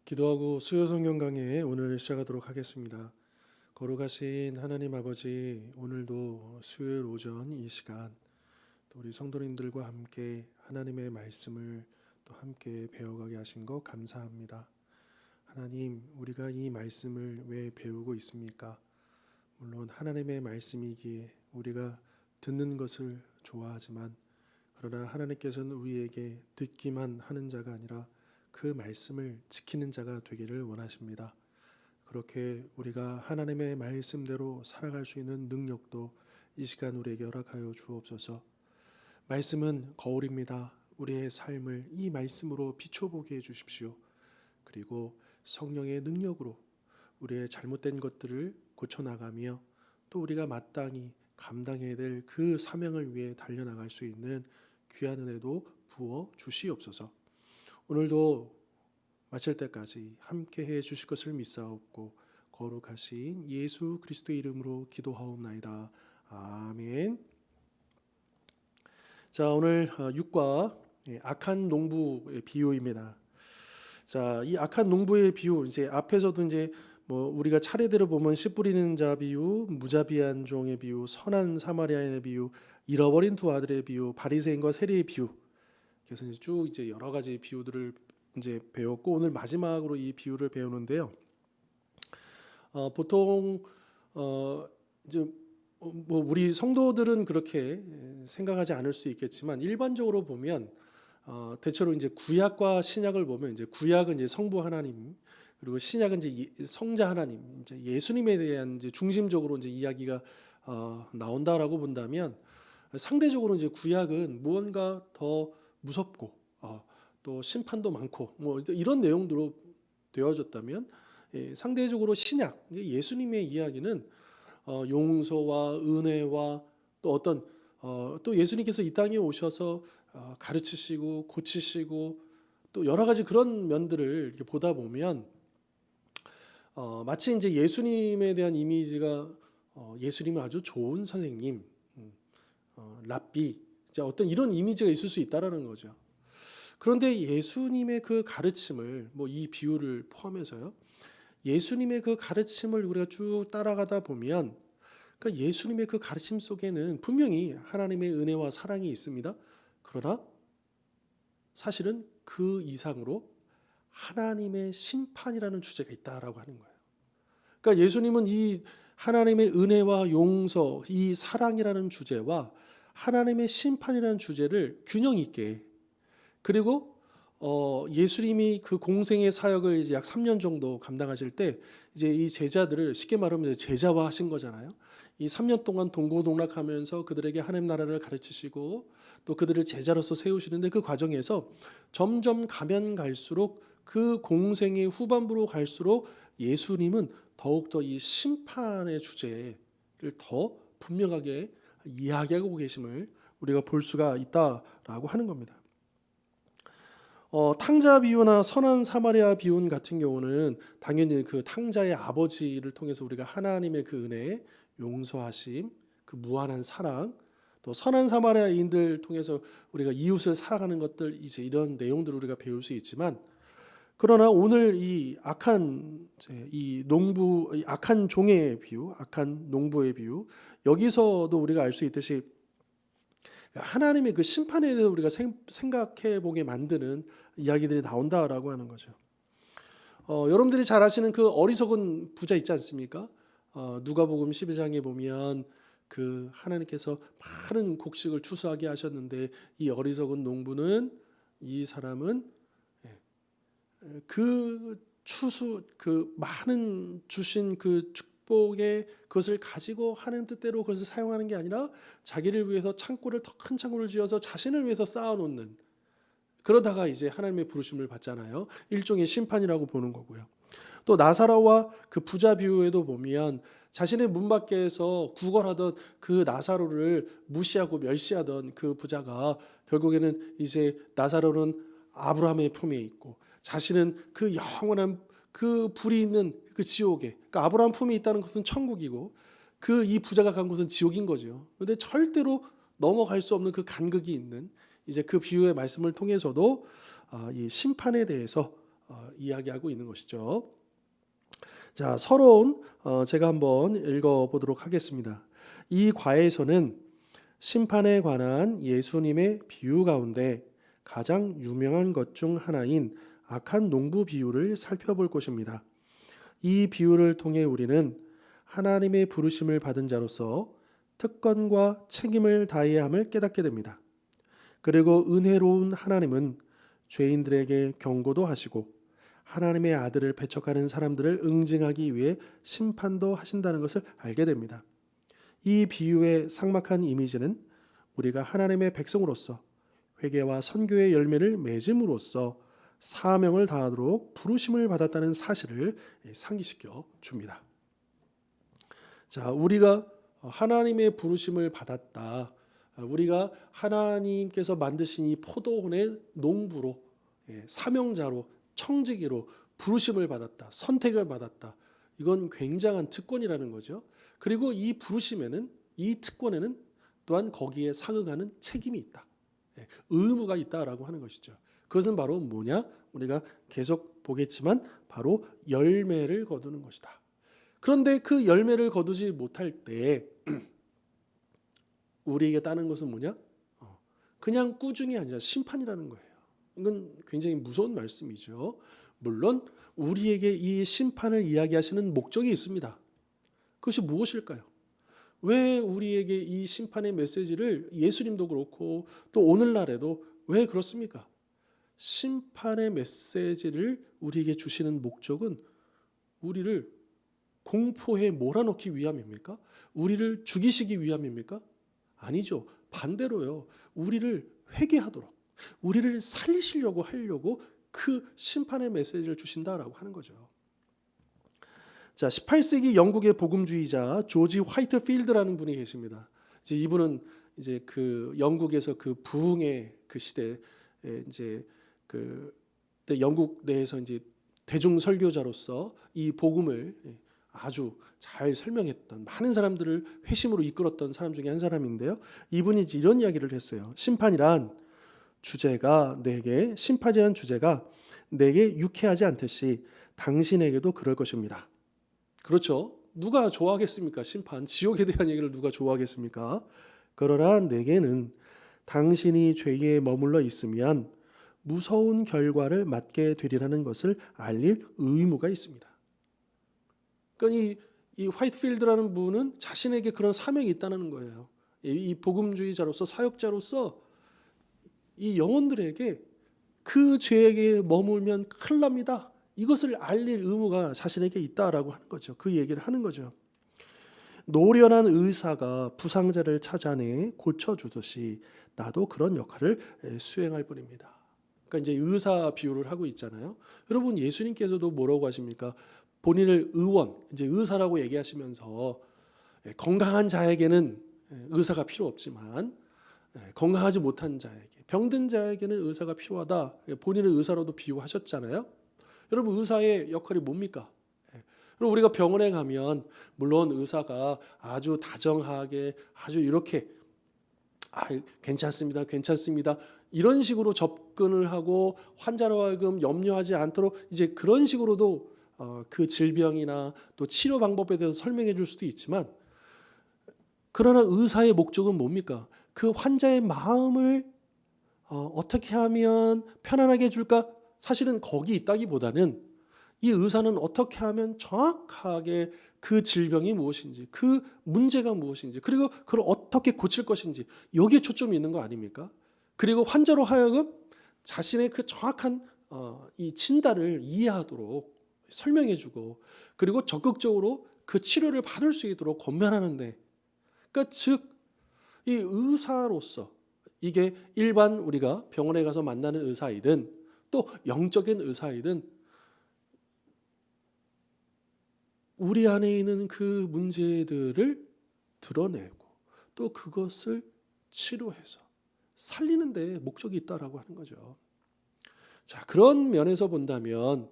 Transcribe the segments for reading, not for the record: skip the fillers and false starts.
기도하고 수요 성경 강해 오늘 시작하도록 하겠습니다. 거룩하신 하나님 아버지, 오늘도 수요일 오전 이 시간 또 우리 성도님들과 함께 하나님의 말씀을 또 함께 배워가게 하신 것 감사합니다. 하나님, 우리가 이 말씀을 왜 배우고 있습니까? 물론 하나님의 말씀이기에 우리가 듣는 것을 좋아하지만, 그러나 하나님께서는 우리에게 듣기만 하는 자가 아니라 그 말씀을 지키는 자가 되기를 원하십니다. 그렇게 우리가 하나님의 말씀대로 살아갈 수 있는 능력도 이 시간 우리에게 허락하여 주옵소서. 말씀은 거울입니다. 우리의 삶을 이 말씀으로 비춰보게 해주십시오. 그리고 성령의 능력으로 우리의 잘못된 것들을 고쳐나가며 또 우리가 마땅히 감당해야 될 그 사명을 위해 달려나갈 수 있는 귀한 은혜도 부어 주시옵소서. 오늘도 마칠 때까지 함께해 주실 것을 믿사옵고 거룩하신 예수 그리스도의 이름으로 기도하옵나이다. 아멘. 자, 오늘 6과 악한 농부의 비유입니다. 자, 이 악한 농부의 비유, 이제 앞에서도 이제 우리가 차례대로 보면 씨 뿌리는 자 비유, 무자비한 종의 비유, 선한 사마리아인의 비유, 잃어버린 두 아들의 비유, 바리새인과 세리의 비유. 그래서 이제 쭉 이제 여러 가지 비유들을 이제 배웠고, 오늘 마지막으로 이 비유를 배우는데요. 보통 이제 우리 성도들은 그렇게 생각하지 않을 수 있겠지만, 일반적으로 보면 대체로 이제 구약과 신약을 보면, 이제 구약은 이제 성부 하나님, 그리고 신약은 이제 성자 하나님, 이제 예수님에 대한 이제 중심적으로 이제 이야기가 나온다라고 본다면, 상대적으로 이제 구약은 무언가 더 무섭고 또 심판도 많고 이런 내용으로 되어졌다면, 상대적으로 신약, 예수님의 이야기는 용서와 은혜와 또 어떤 또 예수님께서 이 땅에 오셔서 가르치시고 고치시고 또 여러 가지 그런 면들을 이렇게 보다 보면, 마치 이제 예수님에 대한 이미지가 예수님은 아주 좋은 선생님, 랍비, 어떤 이런 이미지가 있을 수 있다라는 거죠. 그런데 예수님의 그 가르침을, 이 비유를 포함해서요, 예수님의 그 가르침을 우리가 쭉 따라가다 보면, 그러니까 예수님의 그 가르침 속에는 분명히 하나님의 은혜와 사랑이 있습니다. 그러나 사실은 그 이상으로 하나님의 심판이라는 주제가 있다라고 하는 거예요. 그러니까 예수님은 이 하나님의 은혜와 용서, 이 사랑이라는 주제와 하나님의 심판이라는 주제를 균형 있게, 그리고 예수님이 그 공생의 사역을 이제 약 3년 정도 감당하실 때, 이제 이 제자들을 쉽게 말하면 제자화하신 거잖아요. 이 3년 동안 동고동락하면서 그들에게 하나님 나라를 가르치시고 또 그들을 제자로서 세우시는데, 그 과정에서 점점 가면 갈수록, 그 공생의 후반부로 갈수록 예수님은 더욱더 이 심판의 주제를 더 분명하게 이야기하고 계심을 우리가 볼 수가 있다라고 하는 겁니다. 탕자 비유나 선한 사마리아 비유 같은 경우는 당연히 그 탕자의 아버지를 통해서 우리가 하나님의 그 은혜, 용서하심, 그 무한한 사랑, 또 선한 사마리아인들 통해서 우리가 이웃을 사랑하는 것들, 이제 이런 내용들을 우리가 배울 수 있지만, 그러나 오늘 이 악한 악한 종의 비유, 악한 농부의 비유, 여기서도 우리가 알 수 있듯이 하나님의 그 심판에 대해서 우리가 생각해 보게 만드는 이야기들이 나온다라고 하는 거죠. 여러분들이 잘 아시는 그 어리석은 부자 있지 않습니까? 누가복음 12장에 보면 그 하나님께서 많은 곡식을 추수하게 하셨는데, 이 어리석은 농부는, 이 사람은 그 많은 주신 그 축복의 그것을 가지고 하는 뜻대로 그것을 사용하는 게 아니라 자기를 위해서 더 큰 창고를 지어서 자신을 위해서 쌓아놓는, 그러다가 이제 하나님의 부르심을 받잖아요. 일종의 심판이라고 보는 거고요. 또 나사로와 그 부자 비유에도 보면, 자신의 문 밖에서 구걸하던 그 나사로를 무시하고 멸시하던 그 부자가 결국에는 이제 나사로는 아브라함의 품에 있고, 자신은 그 영원한 그 불이 있는 그 지옥에, 그러니까 아브라함 품에 있다는 것은 천국이고, 이 부자가 간 곳은 지옥인 거죠. 그런데 절대로 넘어갈 수 없는 그 간극이 있는, 이제 그 비유의 말씀을 통해서도 이 심판에 대해서 이야기하고 있는 것이죠. 자, 서론 제가 한번 읽어보도록 하겠습니다. 이 과에서는 심판에 관한 예수님의 비유 가운데 가장 유명한 것 중 하나인 악한 농부 비유를 살펴볼 것입니다. 이 비유를 통해 우리는 하나님의 부르심을 받은 자로서 특권과 책임을 다해야 함을 깨닫게 됩니다. 그리고 은혜로운 하나님은 죄인들에게 경고도 하시고 하나님의 아들을 배척하는 사람들을 응징하기 위해 심판도 하신다는 것을 알게 됩니다. 이 비유의 삭막한 이미지는 우리가 하나님의 백성으로서 회개와 선교의 열매를 맺음으로써 사명을 다하도록 부르심을 받았다는 사실을 상기시켜 줍니다. 자, 우리가 하나님의 부르심을 받았다. 우리가 하나님께서 만드신 이 포도원의 농부로, 사명자로, 청지기로 부르심을 받았다. 선택을 받았다. 이건 굉장한 특권이라는 거죠. 그리고 이 부르심에는, 이 특권에는 또한 거기에 상응하는 책임이 있다. 의무가 있다라고 하는 것이죠. 그것은 바로 뭐냐? 우리가 계속 보겠지만 바로 열매를 거두는 것이다. 그런데 그 열매를 거두지 못할 때 우리에게 따는 것은 뭐냐? 그냥 꾸중이 아니라 심판이라는 거예요. 이건 굉장히 무서운 말씀이죠. 물론 우리에게 이 심판을 이야기하시는 목적이 있습니다. 그것이 무엇일까요? 왜 우리에게 이 심판의 메시지를 예수님도 그렇고 또 오늘날에도 왜 그렇습니까? 심판의 메시지를 우리에게 주시는 목적은 우리를 공포에 몰아넣기 위함입니까? 우리를 죽이시기 위함입니까? 아니죠. 반대로요. 우리를 회개하도록, 우리를 살리시려고 하려고 그 심판의 메시지를 주신다라고 하는 거죠. 자, 18세기 영국의 복음주의자 조지 화이트필드라는 분이 계십니다. 이제 이분은 이제 그 영국에서 그 부흥의 그 시대에 이제 그 영국 내에서 이제 대중 설교자로서 이 복음을 아주 잘 설명했던, 많은 사람들을 회심으로 이끌었던 사람 중에 한 사람인데요. 이분이 이런 이야기를 했어요. 심판이란 주제가 내게 유쾌하지 않듯이 당신에게도 그럴 것입니다. 그렇죠. 누가 좋아하겠습니까? 심판, 지옥에 대한 얘기를 누가 좋아하겠습니까? 그러나 내게는 당신이 죄에 머물러 있으면 무서운 결과를 맞게 되리라는 것을 알릴 의무가 있습니다. 그러니까 이 화이트필드라는 분은 자신에게 그런 사명이 있다는 거예요. 이 복음주의자로서, 사역자로서 이 영혼들에게 그 죄에게 머물면 큰일 납니다. 이것을 알릴 의무가 자신에게 있다라고 하는 거죠. 그 얘기를 하는 거죠. 노련한 의사가 부상자를 찾아내 고쳐주듯이 나도 그런 역할을 수행할 뿐입니다. 그러니까 이제 의사 비유를 하고 있잖아요. 여러분, 예수님께서도 뭐라고 하십니까? 본인을 의원, 이제 의사라고 얘기하시면서 건강한 자에게는 의사가 필요 없지만 건강하지 못한 자에게, 병든 자에게는 의사가 필요하다. 본인을 의사로도 비유하셨잖아요. 여러분, 의사의 역할이 뭡니까? 그리고 우리가 병원에 가면 물론 의사가 아주 다정하게 아주 이렇게 괜찮습니다, 괜찮습니다, 이런 식으로 접근을 하고 환자로 하여금 염려하지 않도록 이제 그런 식으로도 그 질병이나 또 치료 방법에 대해서 설명해 줄 수도 있지만, 그러나 의사의 목적은 뭡니까? 그 환자의 마음을 어떻게 하면 편안하게 해줄까? 사실은 거기 있다기보다는 이 의사는 어떻게 하면 정확하게 그 질병이 무엇인지, 그 문제가 무엇인지, 그리고 그걸 어떻게 고칠 것인지, 여기에 초점이 있는 거 아닙니까? 그리고 환자로 하여금 자신의 그 정확한 이 진단을 이해하도록 설명해주고, 그리고 적극적으로 그 치료를 받을 수 있도록 권면하는데, 그러니까 즉 이 의사로서, 이게 일반 우리가 병원에 가서 만나는 의사이든 또 영적인 의사이든 우리 안에 있는 그 문제들을 드러내고 또 그것을 치료해서 살리는 데 목적이 있다라고 하는 거죠. 자, 그런 면에서 본다면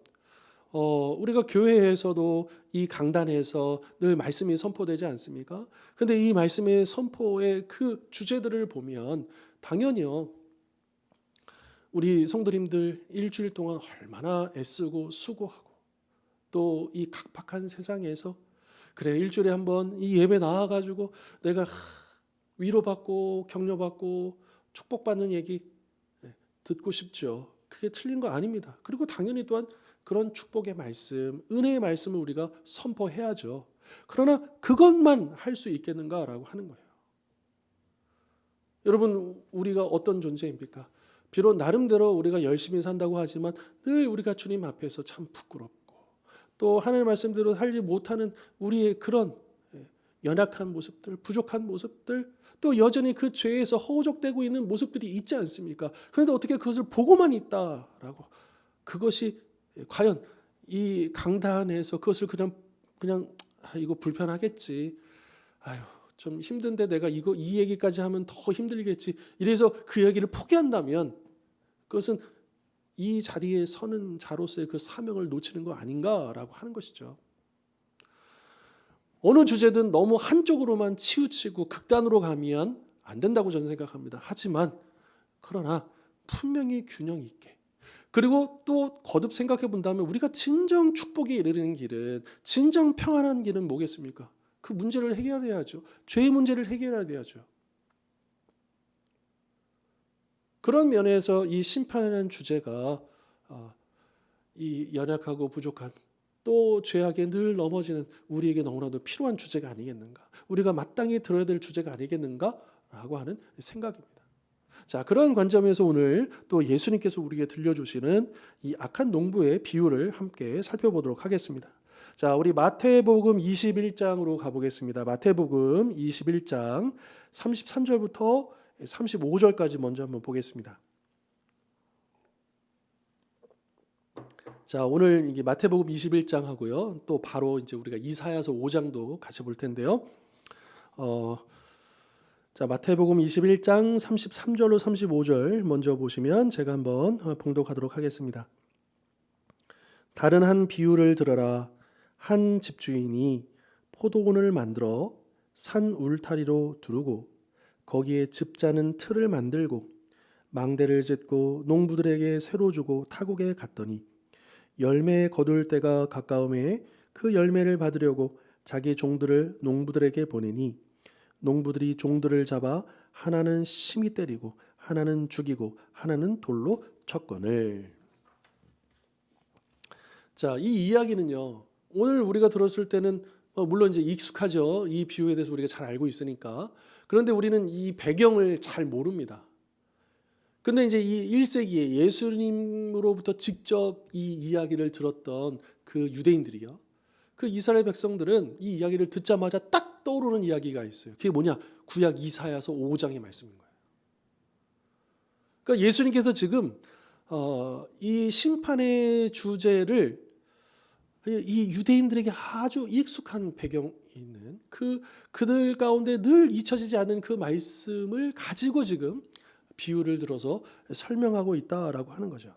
우리가 교회에서도 이 강단에서 늘 말씀이 선포되지 않습니까? 그런데 이 말씀의 선포의 그 주제들을 보면 당연히요, 우리 성도님들 일주일 동안 얼마나 애쓰고 수고하고 또 이 각박한 세상에서 그래 일주일에 한번 이 예배 나와가지고 내가 위로받고 격려받고 축복받는 얘기 듣고 싶죠. 그게 틀린 거 아닙니다. 그리고 당연히 또한 그런 축복의 말씀, 은혜의 말씀을 우리가 선포해야죠. 그러나 그것만 할 수 있겠는가라고 하는 거예요. 여러분, 우리가 어떤 존재입니까? 비록 나름대로 우리가 열심히 산다고 하지만 늘 우리가 주님 앞에서 참 부끄럽고 또 하나님의 말씀대로 살지 못하는 우리의 그런 연약한 모습들, 부족한 모습들, 또 여전히 그 죄에서 허우적대고 있는 모습들이 있지 않습니까? 그런데 어떻게 그것을 보고만 있다라고, 그것이 과연 이 강단에서 그것을 그냥 이거 불편하겠지, 아유 좀 힘든데 내가 이 얘기까지 하면 더 힘들겠지, 이래서 그 얘기를 포기한다면 그것은 이 자리에 서는 자로서의 그 사명을 놓치는 거 아닌가라고 하는 것이죠. 어느 주제든 너무 한쪽으로만 치우치고 극단으로 가면 안 된다고 저는 생각합니다. 하지만 그러나 분명히 균형 있게, 그리고 또 거듭 생각해 본다면 우리가 진정 축복에 이르는 길은, 진정 평안한 길은 뭐겠습니까? 그 문제를 해결해야죠. 죄의 문제를 해결해야 돼야죠. 그런 면에서 이 심판이라는 주제가 이 연약하고 부족한 또 죄악에 늘 넘어지는 우리에게 너무나도 필요한 주제가 아니겠는가, 우리가 마땅히 들어야 될 주제가 아니겠는가라고 하는 생각입니다. 자, 그런 관점에서 오늘 또 예수님께서 우리에게 들려주시는 이 악한 농부의 비유를 함께 살펴보도록 하겠습니다. 자, 우리 마태복음 21장으로 가보겠습니다. 마태복음 21장 33절부터 35절까지 먼저 한번 보겠습니다. 자, 오늘 이게 마태복음 21장 하고요. 또 바로 이제 우리가 이사야서 5장도 같이 볼 텐데요. 자, 마태복음 21장 33절로 35절 먼저 보시면 제가 한번 봉독하도록 하겠습니다. 다른 한 비유를 들어라. 한 집주인이 포도원을 만들어 산 울타리로 두르고 거기에 즙자는 틀을 만들고 망대를 짓고 농부들에게 새로 주고 타국에 갔더니 열매 거둘 때가 가까움에 그 열매를 받으려고 자기 종들을 농부들에게 보내니 농부들이 종들을 잡아 하나는 심히 때리고 하나는 죽이고 하나는 돌로 쳤거늘. 자, 이 이야기는요, 오늘 우리가 들었을 때는 물론 이제 익숙하죠. 이 비유에 대해서 우리가 잘 알고 있으니까. 그런데 우리는 이 배경을 잘 모릅니다. 근데 이제 이 1세기에 예수님으로부터 직접 이 이야기를 들었던 그 유대인들이요, 그 이스라엘 백성들은 이 이야기를 듣자마자 딱 떠오르는 이야기가 있어요. 그게 뭐냐? 구약 이사야서 5장의 말씀인 거예요. 그러니까 예수님께서 지금 이 심판의 주제를 이 유대인들에게 아주 익숙한 배경이 있는 그들 가운데 늘 잊혀지지 않은 그 말씀을 가지고 지금 비유를 들어서 설명하고 있다라고 하는 거죠.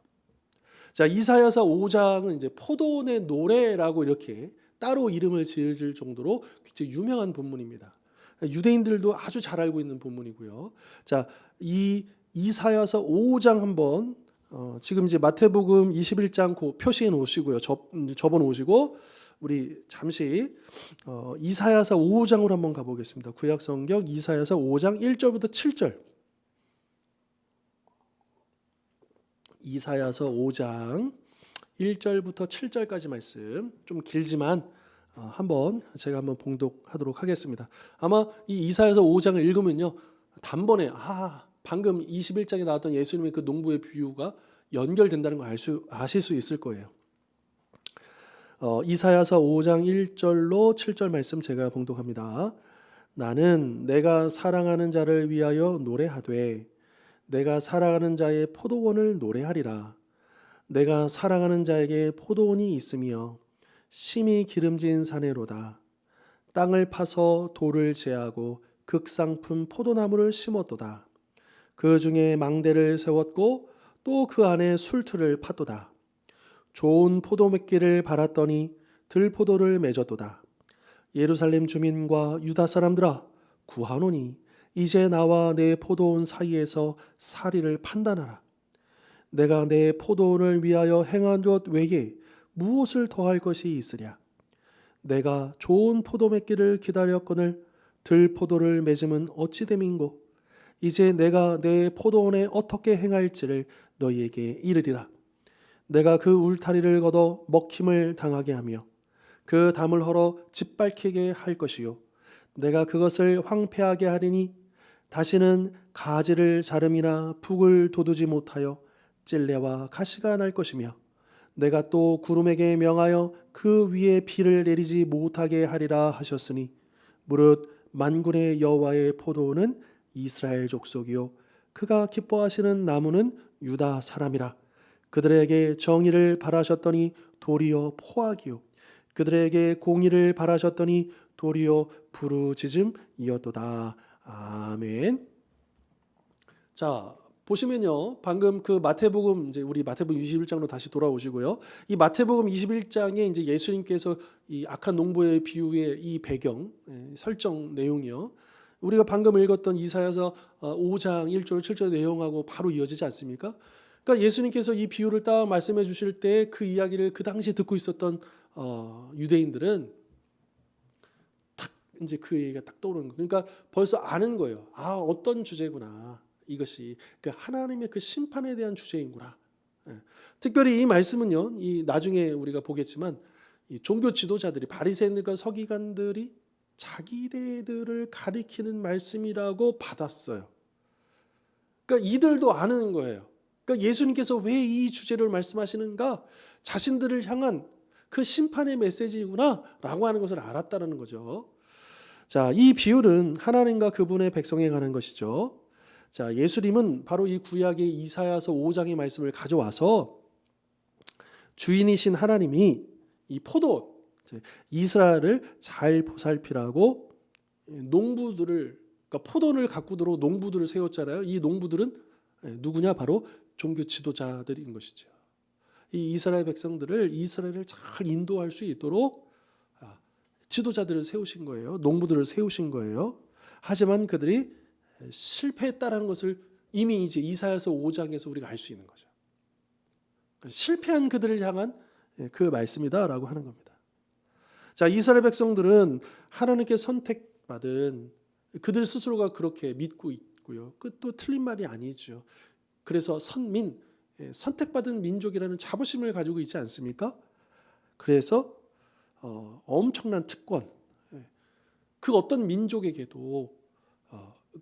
자, 이사야서 5장은 이제 포도원의 노래라고 이렇게 따로 이름을 지을 정도로 굉장히 유명한 본문입니다. 유대인들도 아주 잘 알고 있는 본문이고요. 자, 이 이사야서 5장 한번 지금 이제 마태복음 21장 표시해 놓으시고요. 접어 놓으시고 우리 잠시 이사야서 5장으로 한번 가보겠습니다. 구약성경 이사야서 5장 1절부터 7절. 이사야서 5장 1절부터 7절까지 말씀, 좀 길지만 제가 한번 봉독하도록 하겠습니다. 아마 이 이사야서 5장을 읽으면요, 단번에 방금 21장에 나왔던 예수님의 그 농부의 비유가 연결된다는 걸 아실 수 있을 거예요. 이사야서 5장 1절로 7절 말씀 제가 봉독합니다. 나는 내가 사랑하는 자를 위하여 노래하되 내가 사랑하는 자의 포도원을 노래하리라. 내가 사랑하는 자에게 포도원이 있으며 심히 기름진 사내로다. 땅을 파서 돌을 제하고 극상품 포도나무를 심었도다. 그 중에 망대를 세웠고 또 그 안에 술틀을 팠도다. 좋은 포도맺기를 발았더니 들포도를 맺었도다. 예루살렘 주민과 유다 사람들아, 구하노니 이제 나와 내 포도원 사이에서 사리를 판단하라. 내가 내 포도원을 위하여 행한 것 외에 무엇을 더할 것이 있으랴. 내가 좋은 포도 맺기를 기다렸거늘 들포도를 맺음은 어찌 됨인고. 이제 내가 내 포도원에 어떻게 행할지를 너희에게 이르리라. 내가 그 울타리를 걷어 먹힘을 당하게 하며 그 담을 헐어 짓밟히게 할 것이요 내가 그것을 황폐하게 하리니 다시는 가지를 자름이나 북을 돋우지 못하여 찔레와 가시가 날 것이며 내가 또 구름에게 명하여 그 위에 비를 내리지 못하게 하리라 하셨으니 무릇 만군의 여호와의 포도원은 이스라엘 족속이요 그가 기뻐하시는 나무는 유다 사람이라. 그들에게 정의를 바라셨더니 도리어 포악이요 그들에게 공의를 바라셨더니 도리어 부르짖음이었도다. 아멘. 자, 보시면요. 방금 그 마태복음 이제 우리 마태복음 21장로 다시 돌아오시고요. 이 마태복음 21장에 이제 예수님께서 이 악한 농부의 비유의 이 배경 설정 내용이요. 우리가 방금 읽었던 이사야서 5장 1절 7절 내용하고 바로 이어지지 않습니까? 그러니까 예수님께서 이 비유를 딱 말씀해 주실 때 그 이야기를 그 당시에 듣고 있었던 유대인들은 딱 이제 그 얘기가 딱 떠오르는 거예요. 그러니까 벌써 아는 거예요. 아, 어떤 주제구나. 이것이 그 하나님의 그 심판에 대한 주제인구나. 특별히 이 말씀은요. 이 나중에 우리가 보겠지만 이 종교 지도자들이 바리새인들과 서기관들이 자기네들을 가리키는 말씀이라고 받았어요. 그러니까 이들도 아는 거예요. 그러니까 예수님께서 왜 이 주제를 말씀하시는가? 자신들을 향한 그 심판의 메시지구나라고 하는 것을 알았다는 거죠. 자, 이 비유는 하나님과 그분의 백성에 관한 것이죠. 자, 예수님은 바로 이 구약의 이사야서 5장의 말씀을 가져와서 주인이신 하나님이 이 포도 이스라엘을 잘 보살피라고 농부들을 그러니까 포도를 가꾸도록 농부들을 세웠잖아요. 이 농부들은 누구냐? 바로 종교 지도자들인 것이죠. 이 이스라엘 백성들을 이스라엘을 잘 인도할 수 있도록 지도자들을 세우신 거예요. 농부들을 세우신 거예요. 하지만 그들이 실패했다라는 것을 이미 이제 이사야서 5장에서 우리가 알 수 있는 거죠. 실패한 그들을 향한 그 말씀이다라고 하는 겁니다. 자, 이스라엘 백성들은 하나님께 선택받은 그들 스스로가 그렇게 믿고 있고요. 그 또 틀린 말이 아니죠. 그래서 선민, 선택받은 민족이라는 자부심을 가지고 있지 않습니까? 그래서 엄청난 특권, 그 어떤 민족에게도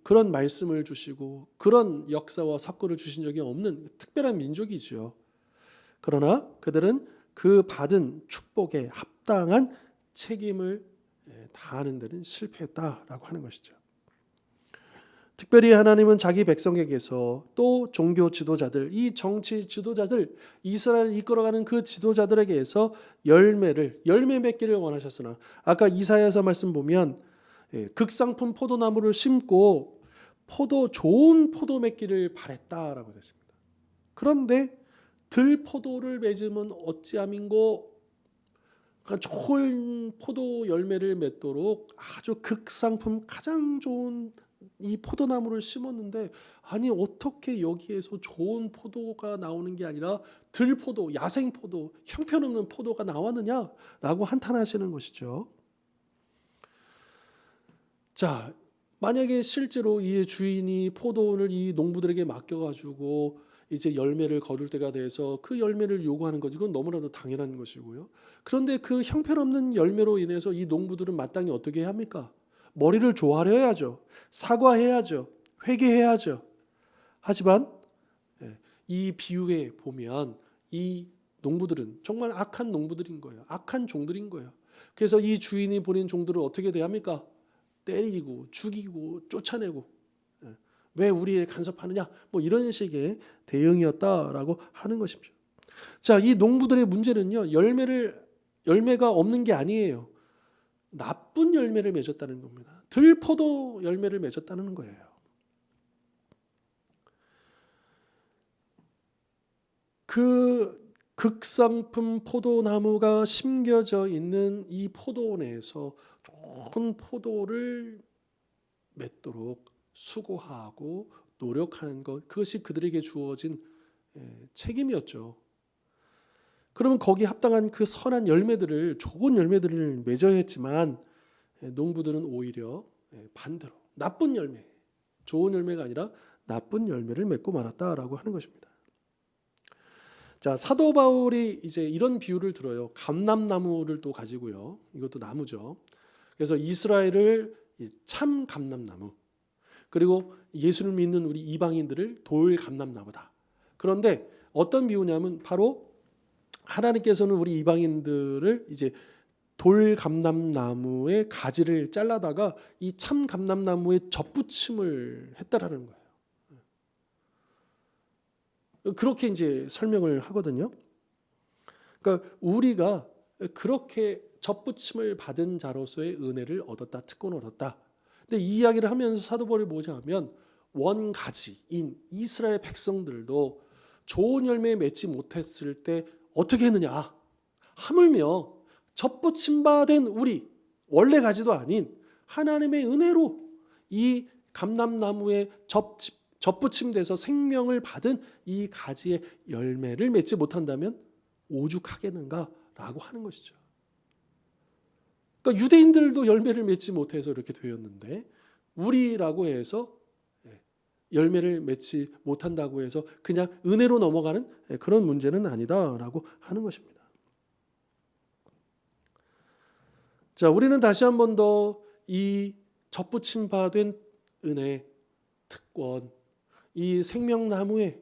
그런 말씀을 주시고 그런 역사와 사건을 주신 적이 없는 특별한 민족이죠. 그러나 그들은 그 받은 축복에 합당한 책임을 다하는 데는 실패했다라고 하는 것이죠. 특별히 하나님은 자기 백성에게서 또 종교 지도자들, 이 정치 지도자들, 이스라엘을 이끌어가는 그 지도자들에게서 열매 맺기를 원하셨으나 아까 이사야서 말씀 보면 극상품 포도나무를 심고 좋은 포도 맺기를 바랬다라고 됐습니다. 그런데 들포도를 맺으면 어찌함인고 그러니까 좋은 포도 열매를 맺도록 아주 극상품 가장 좋은 이 포도나무를 심었는데 아니 어떻게 여기에서 좋은 포도가 나오는 게 아니라 들포도, 야생포도, 형편없는 포도가 나왔느냐라고 한탄하시는 것이죠. 자, 만약에 실제로 이 주인이 포도원을 이 농부들에게 맡겨가지고 이제 열매를 거둘 때가 돼서 그 열매를 요구하는 것 이건 너무나도 당연한 것이고요. 그런데 그 형편없는 열매로 인해서 이 농부들은 마땅히 어떻게 해야 합니까? 머리를 조아려야죠. 사과해야죠. 회개해야죠. 하지만 이 비유에 보면 이 농부들은 정말 악한 농부들인 거예요. 악한 종들인 거예요. 그래서 이 주인이 보낸 종들을 어떻게 대합니까? 때리고 죽이고 쫓아내고 왜 우리에 간섭하느냐 뭐 이런 식의 대응이었다라고 하는 것입니다. 자, 이 농부들의 문제는요. 열매가 없는 게 아니에요. 나쁜 열매를 맺었다는 겁니다. 들포도 열매를 맺었다는 거예요. 그 극상품 포도나무가 심겨져 있는 이 포도원에서 좋은 포도를 맺도록 수고하고 노력하는 것, 그것이 그들에게 주어진 책임이었죠. 그러면 거기에 합당한 그 선한 열매들을, 좋은 열매들을 맺어야 했지만 농부들은 오히려 반대로 나쁜 열매, 좋은 열매가 아니라 나쁜 열매를 맺고 말았다라고 하는 것입니다. 자, 사도 바울이 이제 이런 비유를 들어요. 감람나무를 또 가지고요. 이것도 나무죠. 그래서 이스라엘을 참 감람나무, 그리고 예수를 믿는 우리 이방인들을 돌 감람나무다. 그런데 어떤 비유냐면 바로 하나님께서는 우리 이방인들을 이제 돌 감람나무의 가지를 잘라다가 이 참 감람나무에 접붙임을 했다라는 거예요. 그렇게 이제 설명을 하거든요. 그러니까 우리가 그렇게 접붙임을 받은 자로서의 은혜를 얻었다, 특권을 얻었다. 근데 이 이야기를 하면서 사도 바울이 뭐냐 하면 원가지인 이스라엘 백성들도 좋은 열매 맺지 못했을 때 어떻게 했느냐? 하물며 접붙임 받은 우리, 원래 가지도 아닌 하나님의 은혜로 이 감람나무에 접붙임돼서 생명을 받은 이 가지의 열매를 맺지 못한다면 오죽하겠는가라고 하는 것이죠. 그러니까 유대인들도 열매를 맺지 못해서 이렇게 되었는데 우리라고 해서 열매를 맺지 못한다고 해서 그냥 은혜로 넘어가는 그런 문제는 아니다라고 하는 것입니다. 자, 우리는 다시 한 번 더 이 접붙임 받은 은혜, 특권, 이 생명나무에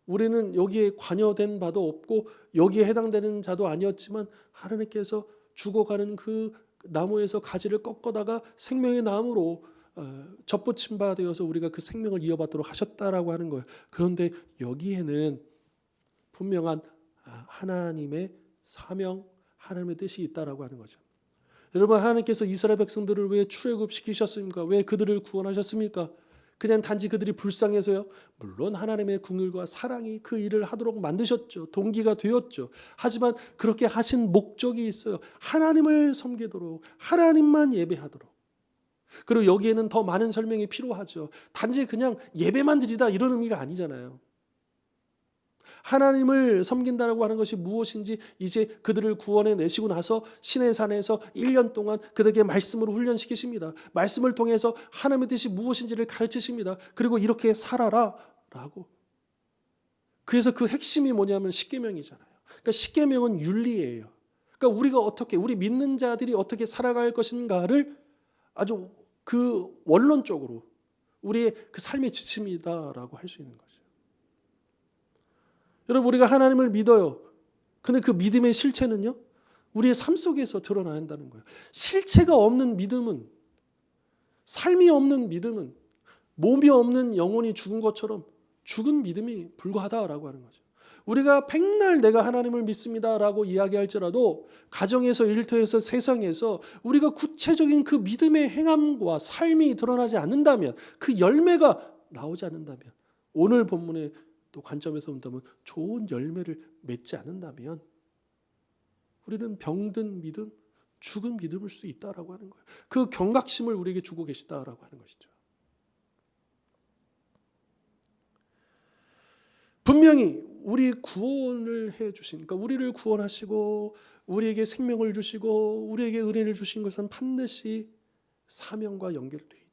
우리는 여기에 관여된 바도 없고 여기에 해당되는 자도 아니었지만 하나님께서 죽어가는 그 나무에서 가지를 꺾어다가 생명의 나무로 접붙임 바 되어서 우리가 그 생명을 이어받도록 하셨다라고 하는 거예요. 그런데 여기에는 분명한 하나님의 사명, 하나님의 뜻이 있다라고 하는 거죠. 여러분, 하나님께서 이스라엘 백성들을 왜 출애굽시키셨습니까? 왜 그들을 구원하셨습니까? 그냥 단지 그들이 불쌍해서요? 물론 하나님의 긍휼과 사랑이 그 일을 하도록 만드셨죠. 동기가 되었죠. 하지만 그렇게 하신 목적이 있어요. 하나님을 섬기도록, 하나님만 예배하도록. 그리고 여기에는 더 많은 설명이 필요하죠. 단지 그냥 예배만 드리다 이런 의미가 아니잖아요. 하나님을 섬긴다라고 하는 것이 무엇인지 이제 그들을 구원해 내시고 나서 시내산에서 1년 동안 그들에게 말씀으로 훈련시키십니다. 말씀을 통해서 하나님의 뜻이 무엇인지를 가르치십니다. 그리고 이렇게 살아라 라고. 그래서 그 핵심이 뭐냐면 십계명이잖아요. 그러니까 십계명은 윤리예요. 그러니까 우리가 어떻게, 우리 믿는 자들이 어떻게 살아갈 것인가를 아주 그 원론적으로 우리의 그 삶의 지침이다라고 할 수 있는 거죠. 여러분, 우리가 하나님을 믿어요. 근데 그 믿음의 실체는요, 우리의 삶 속에서 드러나야 한다는 거예요. 실체가 없는 믿음은, 삶이 없는 믿음은 몸이 없는 영혼이 죽은 것처럼 죽은 믿음이 불과하다라고 하는 거죠. 우리가 백날 내가 하나님을 믿습니다라고 이야기할지라도 가정에서, 일터에서, 세상에서 우리가 구체적인 그 믿음의 행함과 삶이 드러나지 않는다면, 그 열매가 나오지 않는다면, 오늘 본문의 또 관점에서 본다면 좋은 열매를 맺지 않는다면 우리는 병든 믿음, 죽은 믿음일 수 있다라고 하는 거예요. 그 경각심을 우리에게 주고 계시다라고 하는 것이죠. 분명히 우리 구원을 해 주신, 그러니까 우리를 구원하시고 우리에게 생명을 주시고 우리에게 은혜를 주신 것은 반드시 사명과 연결되어 있다.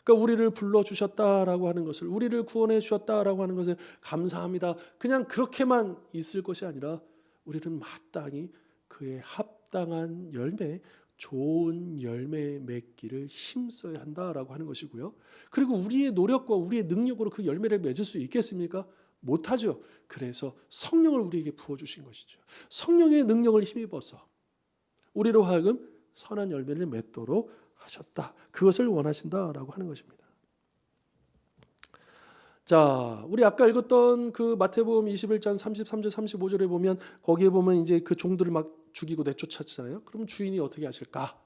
그러니까 우리를 불러주셨다라고 하는 것을, 우리를 구원해 주셨다라고 하는 것을 감사합니다. 그냥 그렇게만 있을 것이 아니라 우리는 마땅히 그에 합당한 열매, 좋은 열매 맺기를 힘써야 한다라고 하는 것이고요. 그리고 우리의 노력과 우리의 능력으로 그 열매를 맺을 수 있겠습니까? 못하죠. 그래서 성령을 우리에게 부어주신 것이죠. 성령의 능력을 힘입어서 우리로 하여금 선한 열매를 맺도록 하셨다. 그것을 원하신다라고 하는 것입니다. 자, 우리 아까 읽었던 그 마태복음 21장 33절 35절에 보면 거기에 보면 이제 그 종들을 막 죽이고 내쫓았잖아요. 그럼 주인이 어떻게 하실까?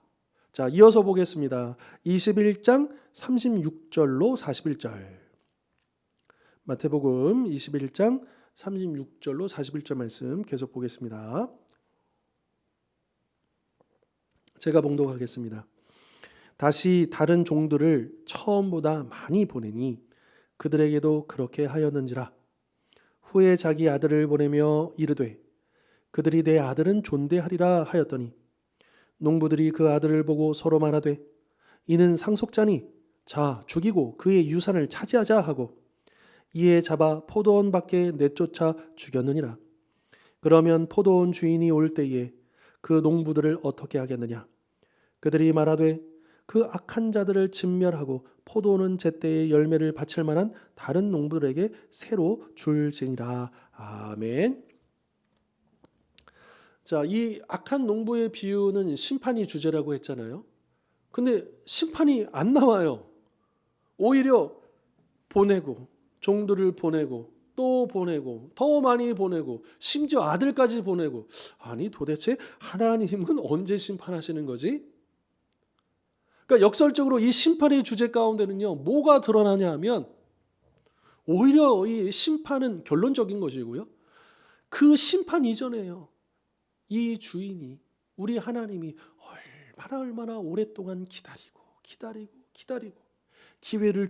자, 이어서 보겠습니다. 21장 36절로 41절. 마태복음 21장 36절로 41절 말씀 계속 보겠습니다. 제가 봉독하겠습니다. 다시 다른 종들을 처음보다 많이 보내니 그들에게도 그렇게 하였는지라. 후에 자기 아들을 보내며 이르되 그들이 내 아들은 존대하리라 하였더니 농부들이 그 아들을 보고 서로 말하되 이는 상속자니 자 죽이고 그의 유산을 차지하자 하고 이에 잡아 포도원 밖에 내쫓아 죽였느니라. 그러면 포도원 주인이 올 때에 그 농부들을 어떻게 하겠느냐. 그들이 말하되 그 악한 자들을 진멸하고 포도원은 제때에 열매를 바칠 만한 다른 농부들에게 새로 줄지니라. 아멘. 자, 이 악한 농부의 비유는 심판이 주제라고 했잖아요. 근데 심판이 안 나와요. 오히려 보내고 종들을 보내고 또 보내고 더 많이 보내고 심지어 아들까지 보내고, 아니 도대체 하나님은 언제 심판하시는 거지? 그러니까 역설적으로 이 심판의 주제 가운데는요, 뭐가 드러나냐 하면 오히려 이 심판은 결론적인 것이고요, 그 심판 이전에요, 이 주인이, 우리 하나님이 얼마나 오랫동안 기다리고 기회를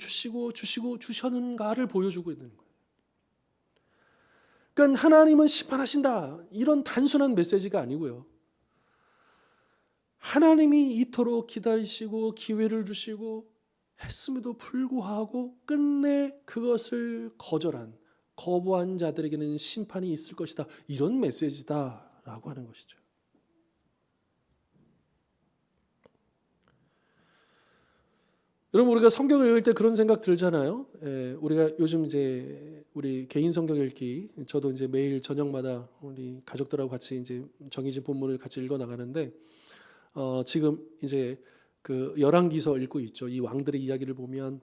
주셨는가를 보여주고 있는 거예요. 그러니까 하나님은 심판하신다, 이런 단순한 메시지가 아니고요, 하나님이 이토록 기다리시고 기회를 주시고 했음에도 불구하고 끝내 그것을 거부한 자들에게는 심판이 있을 것이다, 이런 메시지다라고 하는 것이죠. 여러분, 우리가 성경을 읽을 때 그런 생각 들잖아요. 우리가 요즘 이제 우리 개인 성경 읽기, 저도 이제 매일 저녁마다 우리 가족들하고 같이 이제 정해진 본문을 같이 읽어 나가는데, 지금 이제 그 열왕기서 읽고 있죠. 이 왕들의 이야기를 보면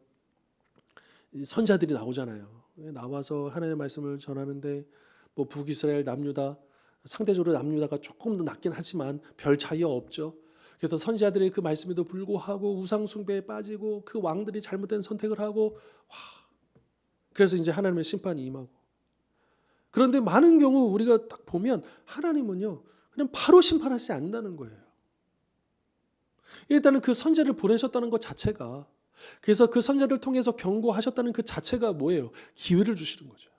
선자들이 나오잖아요. 나와서 하나님의 말씀을 전하는데, 뭐 북이스라엘, 남유다, 상대적으로 남유다가 조금 더 낫긴 하지만 별 차이 없죠. 그래서 선지자들의 그 말씀에도 불구하고 우상 숭배에 빠지고 그 왕들이 잘못된 선택을 하고, 그래서 이제 하나님의 심판이 임하고. 그런데 많은 경우 우리가 딱 보면 하나님은요, 그냥 바로 심판하지 않는다는 거예요. 일단은 그 선지자를 보내셨다는 것 자체가, 그래서 그 선지자를 통해서 경고하셨다는 그 자체가 뭐예요? 기회를 주시는 거죠.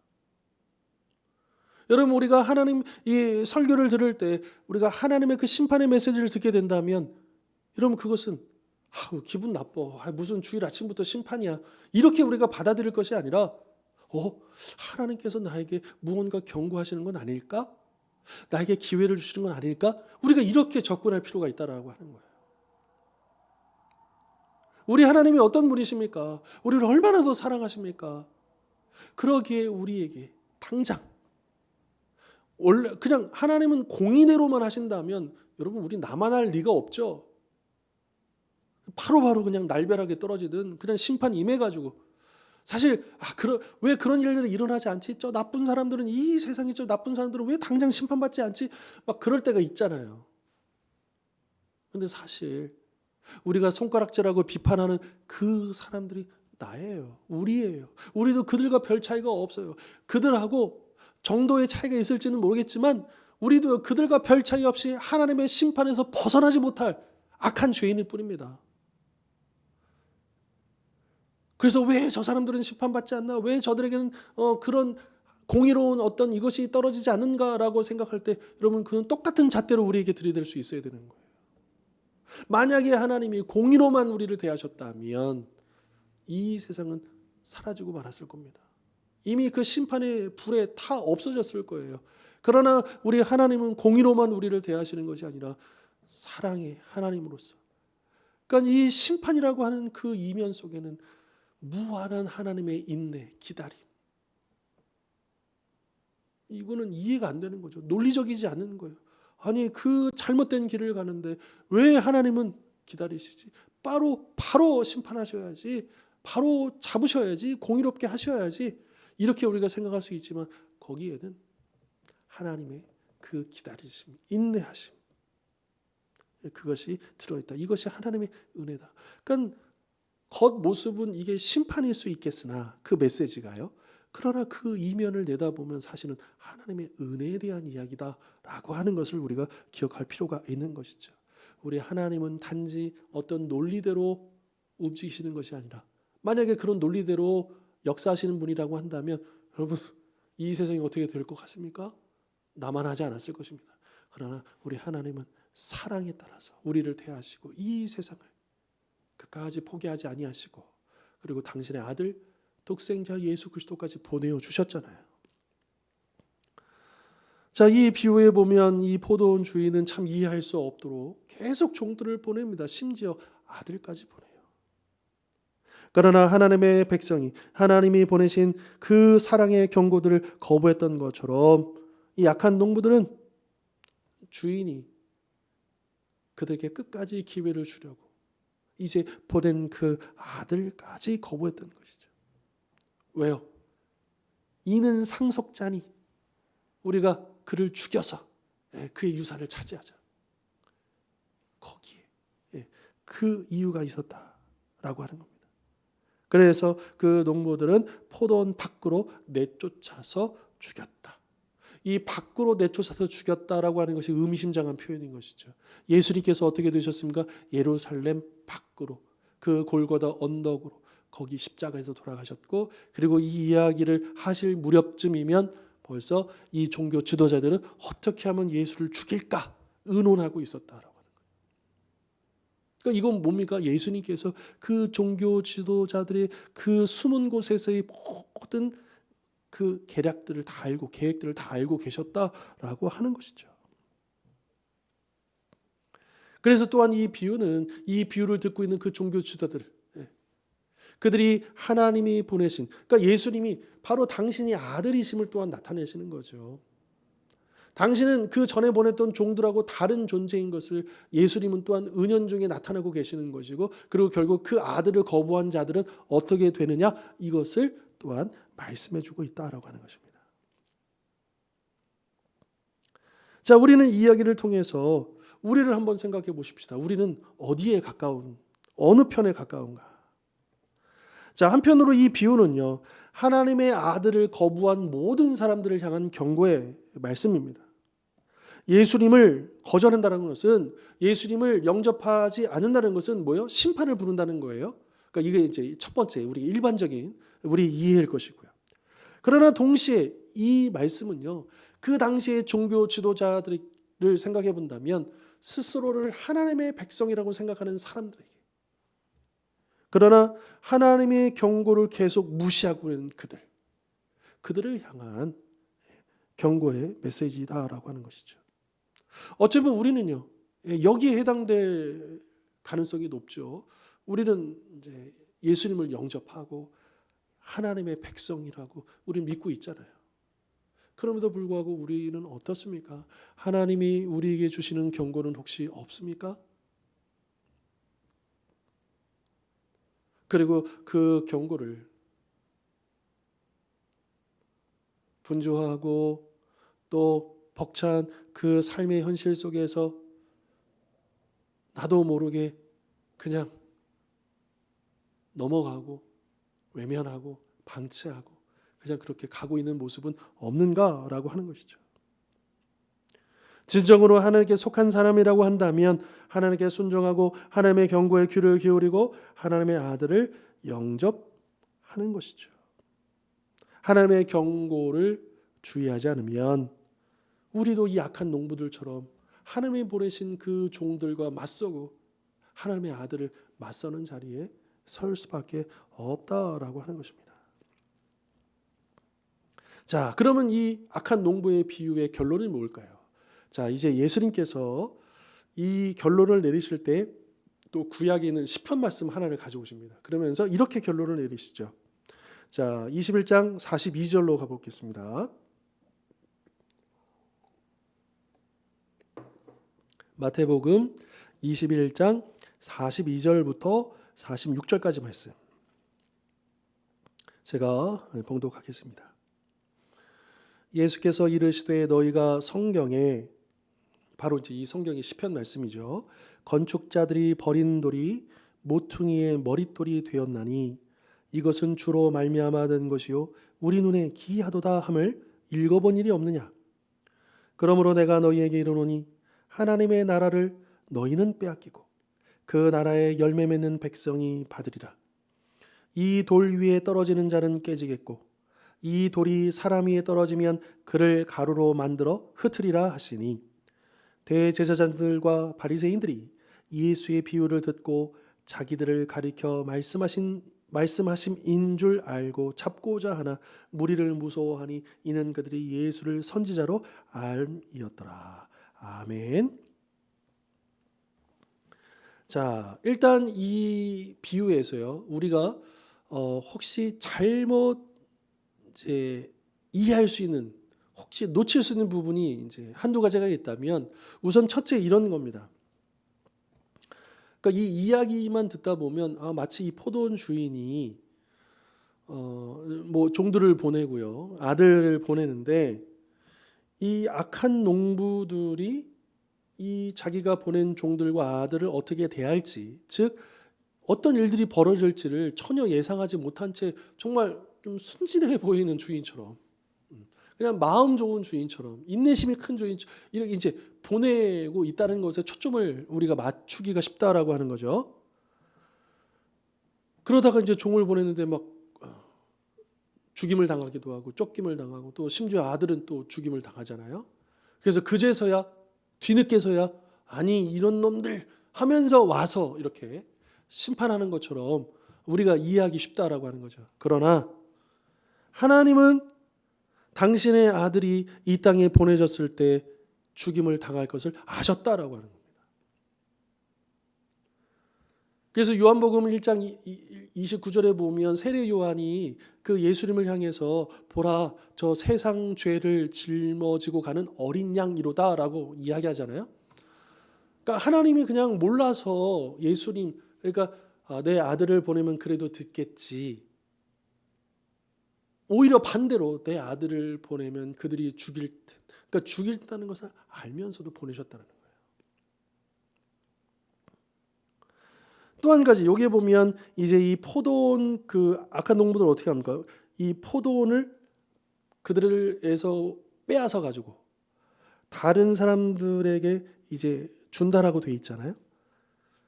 여러분, 우리가 하나님 이 설교를 들을 때 우리가 하나님의 그 심판의 메시지를 듣게 된다면, 여러분 그것은 기분 나빠, 무슨 주일 아침부터 심판이야, 이렇게 우리가 받아들일 것이 아니라, 하나님께서 나에게 무언가 경고하시는 건 아닐까? 나에게 기회를 주시는 건 아닐까? 우리가 이렇게 접근할 필요가 있다라고 하는 거예요. 우리 하나님이 어떤 분이십니까? 우리를 얼마나 더 사랑하십니까? 그러기에 우리에게 당장, 원래 그냥 하나님은 공의대로만 하신다면 여러분, 우리 나만할 리가 없죠. 바로바로 그냥 날벼락에 떨어지든 그냥 심판 임해가지고, 사실 왜 그런 일들이 일어나지 않지? 저 나쁜 사람들은, 이 세상에 저 나쁜 사람들은 왜 당장 심판받지 않지? 막 그럴 때가 있잖아요. 근데 사실 우리가 손가락질하고 비판하는 그 사람들이 나예요, 우리예요. 우리도 그들과 별 차이가 없어요. 그들하고 정도의 차이가 있을지는 모르겠지만 우리도 그들과 별 차이 없이 하나님의 심판에서 벗어나지 못할 악한 죄인일 뿐입니다. 그래서 왜 저 사람들은 심판받지 않나? 왜 저들에게는 그런 공의로운 어떤 이것이 떨어지지 않는가라고 생각할 때, 여러분 그건 똑같은 잣대로 우리에게 들이댈 수 있어야 되는 거예요. 만약에 하나님이 공의로만 우리를 대하셨다면 이 세상은 사라지고 말았을 겁니다. 이미 그 심판의 불에 다 없어졌을 거예요. 그러나 우리 하나님은 공의로만 우리를 대하시는 것이 아니라 사랑의 하나님으로서, 그러니까 이 심판이라고 하는 그 이면 속에는 무한한 하나님의 인내, 기다림, 이거는 이해가 안 되는 거죠. 논리적이지 않은 거예요. 아니 그 잘못된 길을 가는데 왜 하나님은 기다리시지? 바로 심판하셔야지, 바로 잡으셔야지, 공의롭게 하셔야지, 이렇게 우리가 생각할 수 있지만 거기에는 하나님의 그 기다리심, 인내하심, 그것이 들어있다. 이것이 하나님의 은혜다. 그러니까 겉모습은 이게 심판일 수 있겠으나 그 메시지가요, 그러나 그 이면을 내다보면 사실은 하나님의 은혜에 대한 이야기다라고 하는 것을 우리가 기억할 필요가 있는 것이죠. 우리 하나님은 단지 어떤 논리대로 움직이시는 것이 아니라, 만약에 그런 논리대로 역사하시는 분이라고 한다면 여러분 이 세상이 어떻게 될 것 같습니까? 나만 하지 않았을 것입니다. 그러나 우리 하나님은 사랑에 따라서 우리를 대하시고 이 세상을 끝까지 포기하지 아니하시고 그리고 당신의 아들 독생자 예수 그리스도까지 보내어 주셨잖아요. 자, 이 비유에 보면 이 포도원 주인은 참 이해할 수 없도록 계속 종들을 보냅니다. 심지어 아들까지 보내요. 그러나 하나님의 백성이 하나님이 보내신 그 사랑의 경고들을 거부했던 것처럼 이 약한 농부들은 주인이 그들에게 끝까지 기회를 주려고 이제 보낸 그 아들까지 거부했던 것이죠. 왜요? 이는 상속자니 우리가 그를 죽여서 그의 유산을 차지하자. 거기에 그 이유가 있었다라고 하는 겁니다. 그래서 그 농부들은 포도원 밖으로 내쫓아서 죽였다. 이 밖으로 내쫓아서 죽였다라고 하는 것이 의미심장한 표현인 것이죠. 예수님께서 어떻게 되셨습니까? 예루살렘 밖으로 그 골고다 언덕으로 거기 십자가에서 돌아가셨고 그리고 이 이야기를 하실 무렵쯤이면 벌써 이 종교 지도자들은 어떻게 하면 예수를 죽일까 의논하고 있었다라고 하는 거예요. 그러니까 이건 뭡니까? 예수님께서 그 종교 지도자들의 그 숨은 곳에서의 모든 그 계략들을 다 알고 계획들을 다 알고 계셨다라고 하는 것이죠. 그래서 또한 이 비유를 듣고 있는 그 종교 지도자들 그들이 하나님이 보내신 그러니까 예수님이 바로 당신이 아들이심을 또한 나타내시는 거죠. 당신은 그 전에 보냈던 종들하고 다른 존재인 것을 예수님은 또한 은연중에 나타나고 계시는 것이고 그리고 결국 그 아들을 거부한 자들은 어떻게 되느냐 이것을 또한 말씀해 주고 있다라고 하는 것입니다. 자, 우리는 이 이야기를 통해서 우리를 한번 생각해 보십시다. 우리는 어디에 가까운 어느 편에 가까운가? 자, 한편으로 이 비유는요. 하나님의 아들을 거부한 모든 사람들을 향한 경고의 말씀입니다. 예수님을 거절한다는 것은 예수님을 영접하지 않는다는 것은 뭐예요? 심판을 부른다는 거예요. 그러니까 이게 이제 첫 번째 우리 일반적인 우리 이해일 것이고요. 그러나 동시에 이 말씀은요. 그 당시의 종교 지도자들을 생각해 본다면 스스로를 하나님의 백성이라고 생각하는 사람들에게 그러나 하나님의 경고를 계속 무시하고 있는 그들을 향한 경고의 메시지다라고 하는 것이죠. 어쩌면 우리는요 여기에 해당될 가능성이 높죠. 우리는 이제 예수님을 영접하고 하나님의 백성이라고 우리 믿고 있잖아요. 그럼에도 불구하고 우리는 어떻습니까? 하나님이 우리에게 주시는 경고는 혹시 없습니까? 그리고 그 경고를 분주하고 또 벅찬 그 삶의 현실 속에서 나도 모르게 그냥 넘어가고 외면하고 방치하고 그냥 그렇게 가고 있는 모습은 없는가라고 하는 것이죠. 진정으로 하나님께 속한 사람이라고 한다면 하나님께 순종하고 하나님의 경고에 귀를 기울이고 하나님의 아들을 영접하는 것이죠. 하나님의 경고를 주의하지 않으면 우리도 이 약한 농부들처럼 하나님이 보내신 그 종들과 맞서고 하나님의 아들을 맞서는 자리에 설 수밖에 없다라고 하는 것입니다. 자, 그러면 이 악한 농부의 비유의 결론이 뭘까요? 자, 이제 예수님께서 이 결론을 내리실 때 또 구약에 있는 시편 말씀 하나를 가져오십니다. 그러면서 이렇게 결론을 내리시죠. 자, 21장 42절로 가보겠습니다. 마태복음 21장 42절부터 46절까지 말씀. 제가 봉독하겠습니다. 예수께서 이르시되 너희가 성경에 바로 이제 이 성경의 시편 말씀이죠. 건축자들이 버린 돌이 모퉁이의 머릿돌이 되었나니 이것은 주로 말미암아 된 것이요 우리 눈에 기이하도다 함을 읽어본 일이 없느냐. 그러므로 내가 너희에게 이르노니 하나님의 나라를 너희는 빼앗기고 그 나라의 열매 맺는 백성이 받으리라. 이 돌 위에 떨어지는 자는 깨지겠고 이 돌이 사람 위에 떨어지면 그를 가루로 만들어 흩으리라 하시니 대제사장들과 바리새인들이 예수의 비유를 듣고 자기들을 가리켜 말씀하심인 줄 알고 잡고자 하나 무리를 무서워하니 이는 그들이 예수를 선지자로 알미었더라. 아멘. 자, 일단 이 비유에서요, 우리가 혹시 잘못 이제 이해할 수 있는, 혹시 놓칠 수 있는 부분이 이제 한두 가지가 있다면, 우선 첫째 이런 겁니다. 그러니까 이 이야기만 듣다 보면 마치 이 포도원 주인이 뭐 종들을 보내고요, 아들을 보내는데 이 악한 농부들이 이 자기가 보낸 종들과 아들을 어떻게 대할지, 즉 어떤 일들이 벌어질지를 전혀 예상하지 못한 채 정말 좀 순진해 보이는 주인처럼, 그냥 마음 좋은 주인처럼, 인내심이 큰 주인처럼 이렇게 이제 보내고 있다는 것에 초점을 우리가 맞추기가 쉽다라고 하는 거죠. 그러다가 이제 종을 보냈는데 막 죽임을 당하기도 하고 쫓김을 당하고 또 심지어 아들은 또 죽임을 당하잖아요. 그래서 그제서야, 뒤늦게서야 아니 이런 놈들 하면서 와서 이렇게 심판하는 것처럼 우리가 이해하기 쉽다라고 하는 거죠. 그러나 하나님은 당신의 아들이 이 땅에 보내졌을 때 죽임을 당할 것을 아셨다라고 하는 겁니다. 그래서 요한복음 1장 29절에 보면 세례 요한이 그 예수님을 향해서 보라 저 세상 죄를 짊어지고 가는 어린 양이로다라고 이야기하잖아요. 그러니까 하나님이 그냥 몰라서 예수님, 그러니까 내 아들을 보내면 그래도 듣겠지, 오히려 반대로 내 아들을 보내면 그들이 그러니까 죽일다는 것을 알면서도 보내셨다는 거예요. 또 한 가지, 여기에 보면 이제 이 포도원 그 악한 농부들 어떻게 합니까? 이 포도원을 그들에서 빼앗아 가지고 다른 사람들에게 이제 준다라고 돼 있잖아요.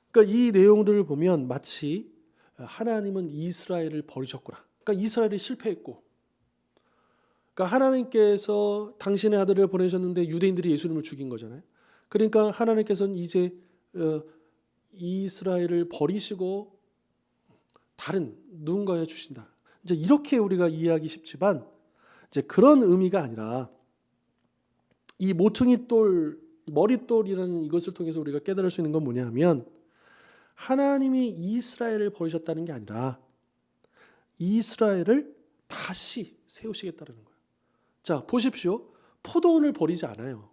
그러니까 이 내용들을 보면 마치 하나님은 이스라엘을 버리셨구나. 그러니까 이스라엘이 실패했고, 그러니까 하나님께서 당신의 아들을 보내셨는데 유대인들이 예수님을 죽인 거잖아요. 그러니까 하나님께서는 이제 이스라엘을 버리시고 다른 누군가에 주신다. 이제 이렇게 우리가 이해하기 쉽지만 이제 그런 의미가 아니라 이 모퉁이돌, 머릿돌이라는 이것을 통해서 우리가 깨달을 수 있는 건 뭐냐면 하나님이 이스라엘을 버리셨다는 게 아니라 이스라엘을 다시 세우시겠다는 거예요. 자, 보십시오. 포도원을 버리지 않아요.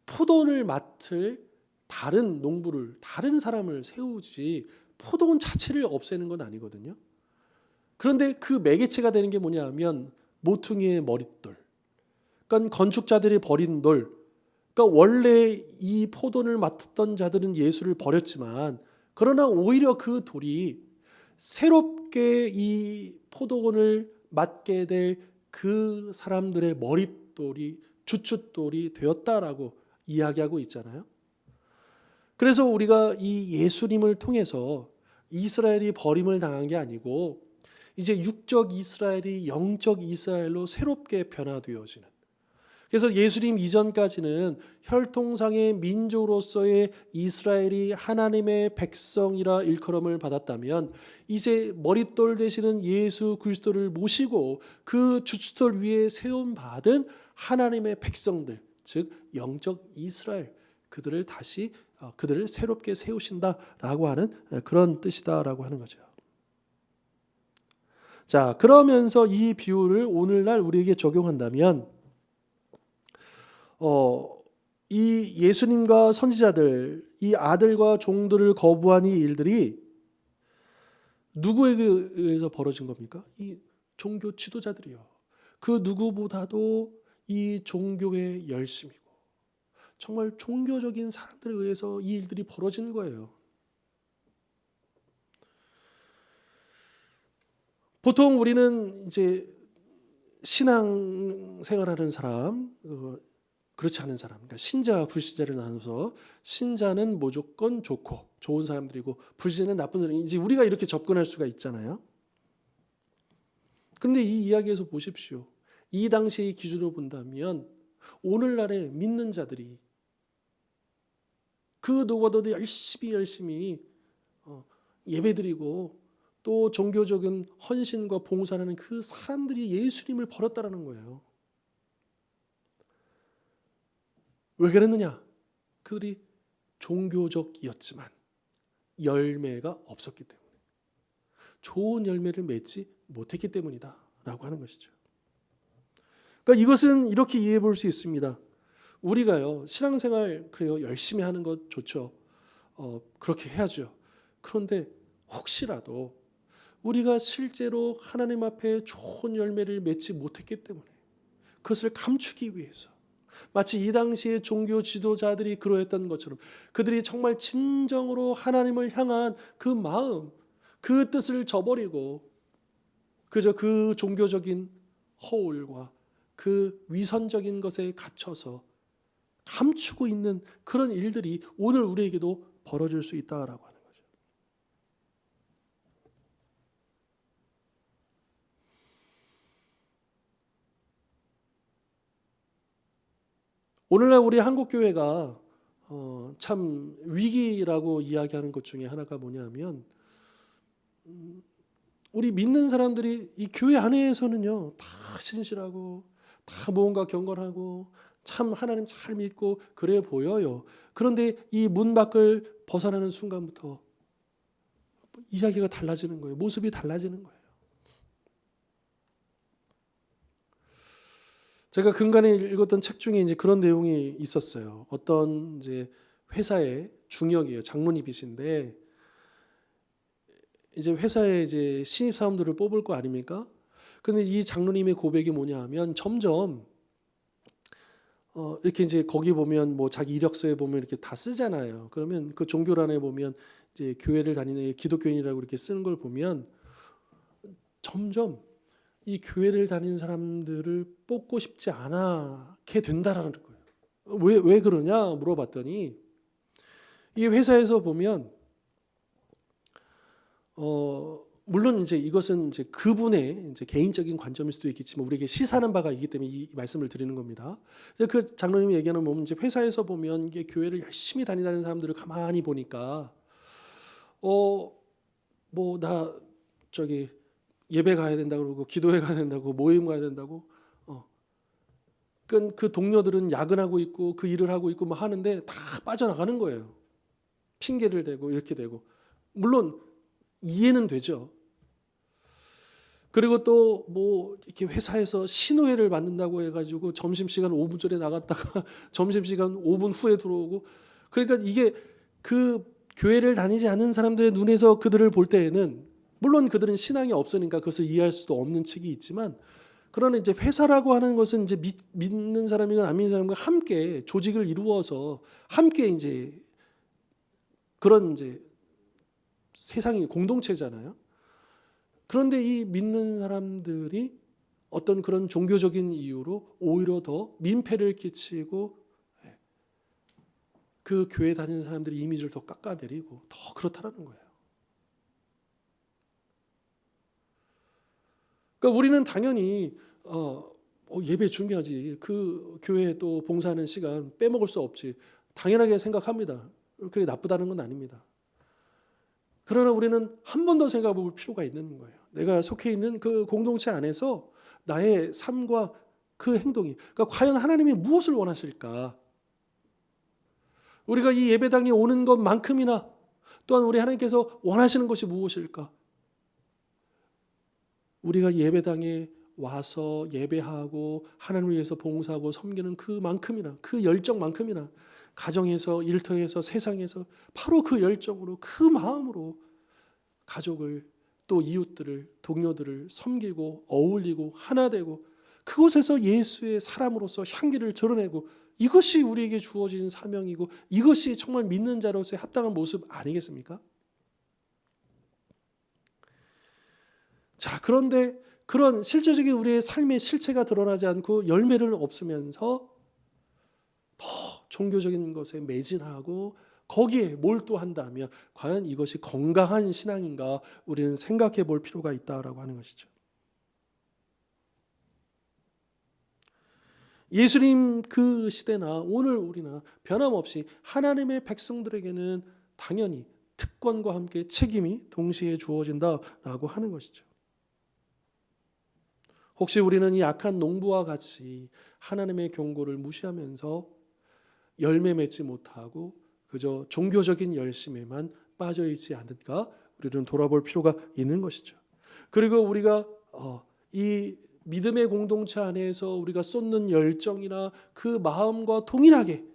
포도원을 맡을 다른 농부를, 다른 사람을 세우지 포도원 자체를 없애는 건 아니거든요. 그런데 그 매개체가 되는 게 뭐냐면 모퉁이의 머릿돌. 그러니까 건축자들이 버린 돌. 그러니까 원래 이 포도원을 맡았던 자들은 예수를 버렸지만 그러나 오히려 그 돌이 새롭게 이 포도원을 맡게 될 그 사람들의 머릿돌이, 주춧돌이 되었다라고 이야기하고 있잖아요. 그래서 우리가 이 예수님을 통해서 이스라엘이 버림을 당한 게 아니고 이제 육적 이스라엘이 영적 이스라엘로 새롭게 변화되어지는, 그래서 예수님 이전까지는 혈통상의 민족으로서의 이스라엘이 하나님의 백성이라 일컬음을 받았다면 이제 머릿돌 되시는 예수 그리스도를 모시고 그 주춧돌 위에 세움받은 하나님의 백성들, 즉 영적 이스라엘, 그들을 다시 그들을 새롭게 세우신다라고 하는 그런 뜻이다라고 하는 거죠. 자, 그러면서 이 비유를 오늘날 우리에게 적용한다면 이 예수님과 선지자들, 이 아들과 종들을 거부한 이 일들이 누구에게 의해서 벌어진 겁니까? 이 종교 지도자들이요. 그 누구보다도 이 종교의 열심이고 정말 종교적인 사람들에 의해서 이 일들이 벌어지는 거예요. 보통 우리는 이제 신앙 생활하는 사람, 그렇지 않은 사람, 그러니까 신자와 불신자를 나눠서 신자는 무조건 좋고 좋은 사람들이고 불신자는 나쁜 사람이지, 우리가 이렇게 접근할 수가 있잖아요. 그런데 이 이야기에서 보십시오. 이 당시의 기준으로 본다면 오늘날의 믿는 자들이 그 누구보다도 열심히 예배드리고 또 종교적인 헌신과 봉사하는 그 사람들이 예수님을 버렸다라는 거예요. 왜 그랬느냐? 그들이 종교적이었지만 열매가 없었기 때문에, 좋은 열매를 맺지 못했기 때문이다 라고 하는 것이죠. 그러니까 이것은 이렇게 이해해 볼 수 있습니다. 우리가요, 신앙생활 그래요, 열심히 하는 것 좋죠. 그렇게 해야죠. 그런데 혹시라도 우리가 실제로 하나님 앞에 좋은 열매를 맺지 못했기 때문에 그것을 감추기 위해서, 마치 이 당시의 종교 지도자들이 그러했던 것처럼 그들이 정말 진정으로 하나님을 향한 그 마음, 그 뜻을 저버리고 그저 그 종교적인 허울과 그 위선적인 것에 갇혀서 감추고 있는 그런 일들이 오늘 우리에게도 벌어질 수 있다라고 하는 거죠. 오늘날 우리 한국 교회가 참 위기라고 이야기하는 것 중에 하나가 뭐냐면, 우리 믿는 사람들이 이 교회 안에서는요 다 신실하고 다 무언가 경건하고 참 하나님 잘 믿고 그래 보여요. 그런데 이 문 밖을 벗어나는 순간부터 이야기가 달라지는 거예요. 모습이 달라지는 거예요. 제가 근간에 읽었던 책 중에 이제 그런 내용이 있었어요. 어떤 이제 회사의 중역이에요. 장로님이신데 이제 회사에 이제 신입 사원들을 뽑을 거 아닙니까? 근데 이 장로님의 고백이 뭐냐 하면, 점점 이렇게 이제 거기 보면 뭐 자기 이력서에 보면 이렇게 다 쓰잖아요. 그러면 그 종교란에 보면 이제 교회를 다니는 기독교인이라고 이렇게 쓰는 걸 보면 점점 이 교회를 다니는 사람들을 뽑고 싶지 않게 된다라는 거예요. 왜 그러냐 물어봤더니, 이 회사에서 보면 물론 이제 이것은 이제 그분의 이제 개인적인 관점일 수도 있겠지만 우리에게 시사하는 바가 있기 때문에 이 말씀을 드리는 겁니다. 그 장로님이 얘기하는 보면 이제 회사에서 보면 이게 교회를 열심히 다니는 사람들을 가만히 보니까 뭐 나 저기 예배 가야 된다고 그러고 기도회 가야 된다고 모임 가야 된다고 그 동료들은 야근하고 있고 그 일을 하고 있고 뭐 하는데 다 빠져나가는 거예요. 핑계를 대고 이렇게 되고, 물론 이해는 되죠. 그리고 또 뭐 이렇게 회사에서 신호회를 받는다고 해가지고 점심시간 5분 전에 나갔다가 점심시간 5분 후에 들어오고, 그러니까 이게 그 교회를 다니지 않는 사람들의 눈에서 그들을 볼 때에는, 물론 그들은 신앙이 없으니까 그것을 이해할 수도 없는 측이 있지만, 그러나 이제 회사라고 하는 것은 이제 믿는 사람이나 안 믿는 사람과 함께 조직을 이루어서 함께 이제 그런 이제 세상이 공동체잖아요. 그런데 이 믿는 사람들이 어떤 그런 종교적인 이유로 오히려 더 민폐를 끼치고 그 교회 다니는 사람들의 이미지를 더 깎아내리고 더 그렇다라는 거예요. 그러니까 우리는 당연히 예배 중요하지, 그 교회에 또 봉사하는 시간 빼먹을 수 없지, 당연하게 생각합니다. 그게 나쁘다는 건 아닙니다. 그러나 우리는 한 번 더 생각해 볼 필요가 있는 거예요. 내가 속해 있는 그 공동체 안에서 나의 삶과 그 행동이, 그러니까 과연 하나님이 무엇을 원하실까? 우리가 이 예배당에 오는 것만큼이나 또한 우리 하나님께서 원하시는 것이 무엇일까? 우리가 예배당에 와서 예배하고 하나님을 위해서 봉사하고 섬기는 그만큼이나, 그 열정만큼이나 가정에서, 일터에서, 세상에서 바로 그 열정으로, 그 마음으로 가족을 또 이웃들을, 동료들을 섬기고 어울리고 하나 되고 그곳에서 예수의 사람으로서 향기를 드러내고, 이것이 우리에게 주어진 사명이고 이것이 정말 믿는 자로서의 합당한 모습 아니겠습니까? 자, 그런데 그런 실제적인 우리의 삶의 실체가 드러나지 않고 열매를 없으면서 더 종교적인 것에 매진하고 거기에 몰두한다면 과연 이것이 건강한 신앙인가 우리는 생각해 볼 필요가 있다라고 하는 것이죠. 예수님 그 시대나 오늘 우리나 변함없이 하나님의 백성들에게는 당연히 특권과 함께 책임이 동시에 주어진다라고 하는 것이죠. 혹시 우리는 이 악한 농부와 같이 하나님의 경고를 무시하면서 열매 맺지 못하고 그저 종교적인 열심에만 빠져 있지 않을까? 우리는 돌아볼 필요가 있는 것이죠. 그리고 우리가 이 믿음의 공동체 안에서 우리가 쏟는 열정이나 그 마음과 동일하게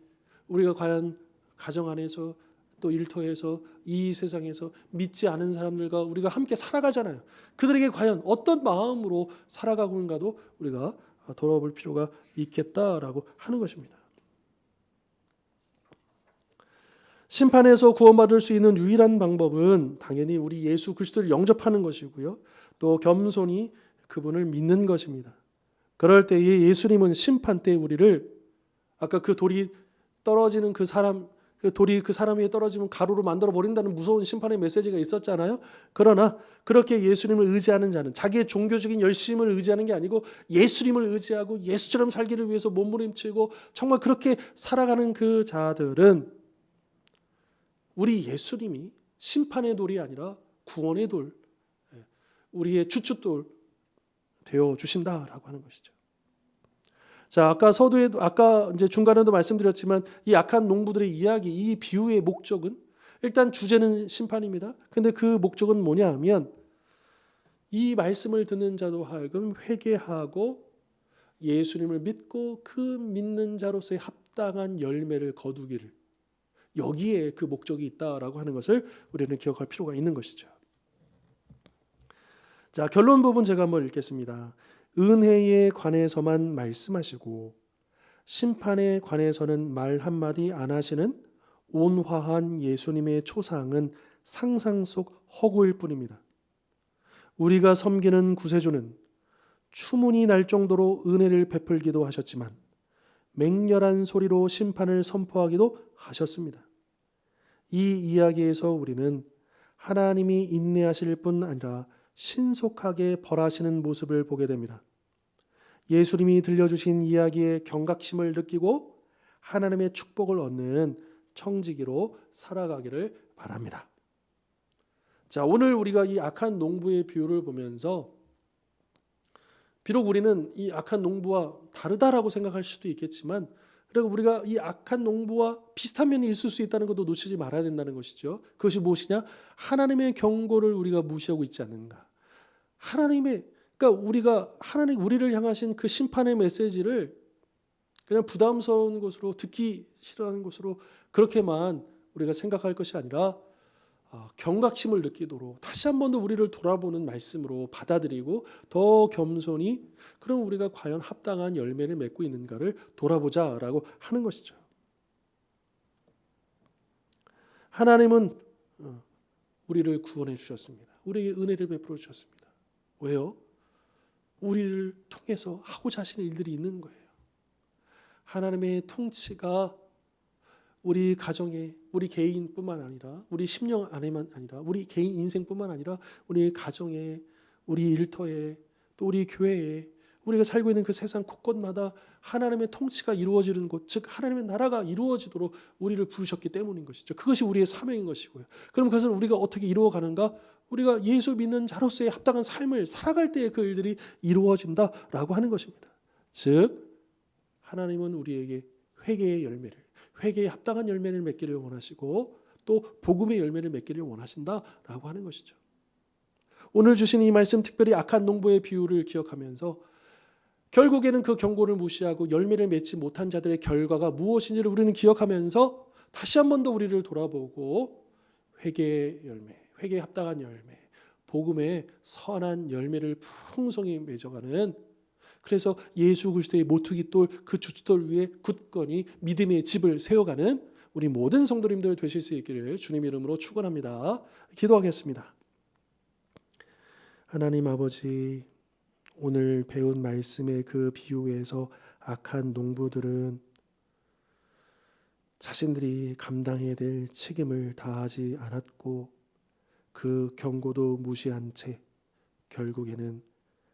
우리가 과연 가정 안에서 또 일터에서 이 세상에서 믿지 않은 사람들과 우리가 함께 살아가잖아요. 그들에게 과연 어떤 마음으로 살아가고 있는가도 우리가 돌아볼 필요가 있겠다라고 하는 것입니다. 심판에서 구원받을 수 있는 유일한 방법은 당연히 우리 예수 그리스도를 영접하는 것이고요. 또 겸손히 그분을 믿는 것입니다. 그럴 때에 예수님은 심판 때 우리를 아까 그 돌이 떨어지는 그 사람 그 돌이 그 사람 위에 떨어지면 가루로 만들어 버린다는 무서운 심판의 메시지가 있었잖아요. 그러나 그렇게 예수님을 의지하는 자는 자기의 종교적인 열심을 의지하는 게 아니고 예수님을 의지하고 예수처럼 살기를 위해서 몸부림치고 정말 그렇게 살아가는 그 자들은 우리 예수님이 심판의 돌이 아니라 구원의 돌, 우리의 주춧돌 되어 주신다라고 하는 것이죠. 자, 아까 이제 중간에도 말씀드렸지만 이 악한 농부들의 이야기, 이 비유의 목적은 일단 주제는 심판입니다. 근데 그 목적은 뭐냐 하면 이 말씀을 듣는 자도 하여금 회개하고 예수님을 믿고 그 믿는 자로서의 합당한 열매를 거두기를, 여기에 그 목적이 있다라고 하는 것을 우리는 기억할 필요가 있는 것이죠. 자, 결론 부분 제가 한번 읽겠습니다. 은혜에 관해서만 말씀하시고 심판에 관해서는 말 한마디 안 하시는 온화한 예수님의 초상은 상상 속 허구일 뿐입니다. 우리가 섬기는 구세주는 추문이 날 정도로 은혜를 베풀기도 하셨지만 맹렬한 소리로 심판을 선포하기도 하셨습니다. 이 이야기에서 우리는 하나님이 인내하실 뿐 아니라 신속하게 벌하시는 모습을 보게 됩니다. 예수님이 들려주신 이야기에 경각심을 느끼고 하나님의 축복을 얻는 청지기로 살아가기를 바랍니다. 자, 오늘 우리가 이 악한 농부의 비유를 보면서 비록 우리는 이 악한 농부와 다르다라고 생각할 수도 있겠지만 그리고 우리가 이 악한 농부와 비슷한 면이 있을 수 있다는 것도 놓치지 말아야 된다는 것이죠. 그것이 무엇이냐? 하나님의 경고를 우리가 무시하고 있지 않는가. 그러니까 하나님 우리를 향하신 그 심판의 메시지를 그냥 부담스러운 것으로 듣기 싫어하는 것으로 그렇게만 우리가 생각할 것이 아니라 경각심을 느끼도록 다시 한 번 더 우리를 돌아보는 말씀으로 받아들이고 더 겸손히 그럼 우리가 과연 합당한 열매를 맺고 있는가를 돌아보자라고 하는 것이죠. 하나님은 우리를 구원해 주셨습니다. 우리에게 은혜를 베풀어 주셨습니다. 왜요? 우리를 통해서 하고자 하시는 일들이 있는 거예요. 하나님의 통치가 우리 가정에, 우리 개인뿐만 아니라 우리 심령 안에만 아니라 우리 개인 인생뿐만 아니라 우리 가정에, 우리 일터에, 또 우리 교회에, 우리가 살고 있는 그 세상 곳곳마다 하나님의 통치가 이루어지는 곳, 즉 하나님의 나라가 이루어지도록 우리를 부르셨기 때문인 것이죠. 그것이 우리의 사명인 것이고요. 그럼 그것을 우리가 어떻게 이루어가는가? 우리가 예수 믿는 자로서의 합당한 삶을 살아갈 때에 그 일들이 이루어진다라고 하는 것입니다. 즉 하나님은 우리에게 회개의 열매를, 회개에 합당한 열매를 맺기를 원하시고 또 복음의 열매를 맺기를 원하신다라고 하는 것이죠. 오늘 주신 이 말씀, 특별히 악한 농부의 비유를 기억하면서 결국에는 그 경고를 무시하고 열매를 맺지 못한 자들의 결과가 무엇인지를 우리는 기억하면서 다시 한 번 더 우리를 돌아보고 회개의 열매, 회개에 합당한 열매, 복음의 선한 열매를 풍성히 맺어가는, 그래서 예수 그리스도의 모퉁이돌 그 주춧돌 위에 굳건히 믿음의 집을 세워가는 우리 모든 성도님들 되실 수 있기를 주님 이름으로 축원합니다. 기도하겠습니다. 하나님 아버지, 오늘 배운 말씀의 그 비유에서 악한 농부들은 자신들이 감당해야 될 책임을 다하지 않았고 그 경고도 무시한 채 결국에는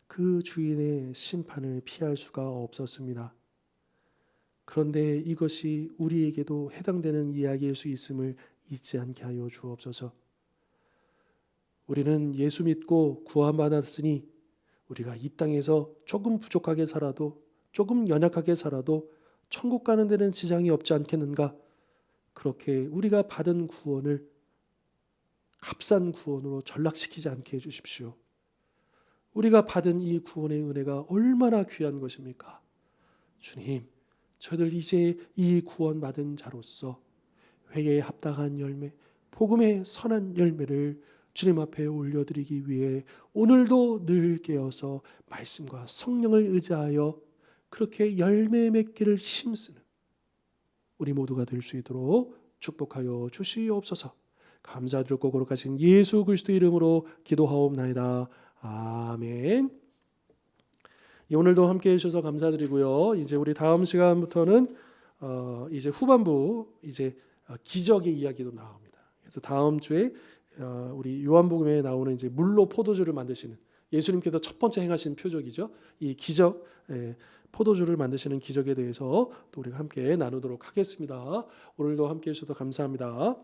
그 주인의 심판을 피할 수가 없었습니다. 그런데 이것이 우리에게도 해당되는 이야기일 수 있음을 잊지 않게 하여 주옵소서. 우리는 예수 믿고 구원받았으니 우리가 이 땅에서 조금 부족하게 살아도, 조금 연약하게 살아도 천국 가는 데는 지장이 없지 않겠는가? 그렇게 우리가 받은 구원을 값싼 구원으로 전락시키지 않게 해주십시오. 우리가 받은 이 구원의 은혜가 얼마나 귀한 것입니까? 주님, 저희들 이제 이 구원받은 자로서 회개에 합당한 열매, 복음의 선한 열매를 주님 앞에 올려드리기 위해 오늘도 늘 깨어서 말씀과 성령을 의지하여 그렇게 열매 맺기를 힘쓰는 우리 모두가 될 수 있도록 축복하여 주시옵소서. 감사드리고 거룩하신 예수 그리스도 이름으로 기도하옵나이다. 아멘. 오늘도 함께 해주셔서 감사드리고요. 이제 우리 다음 시간부터는 이제 후반부 이제 기적의 이야기도 나옵니다. 그래서 다음 주에 우리 요한복음에 나오는 이제 물로 포도주를 만드시는 예수님께서 첫 번째 행하신 표적이죠. 이 기적, 포도주를 만드시는 기적에 대해서 또 우리가 함께 나누도록 하겠습니다. 오늘도 함께 해주셔서 감사합니다.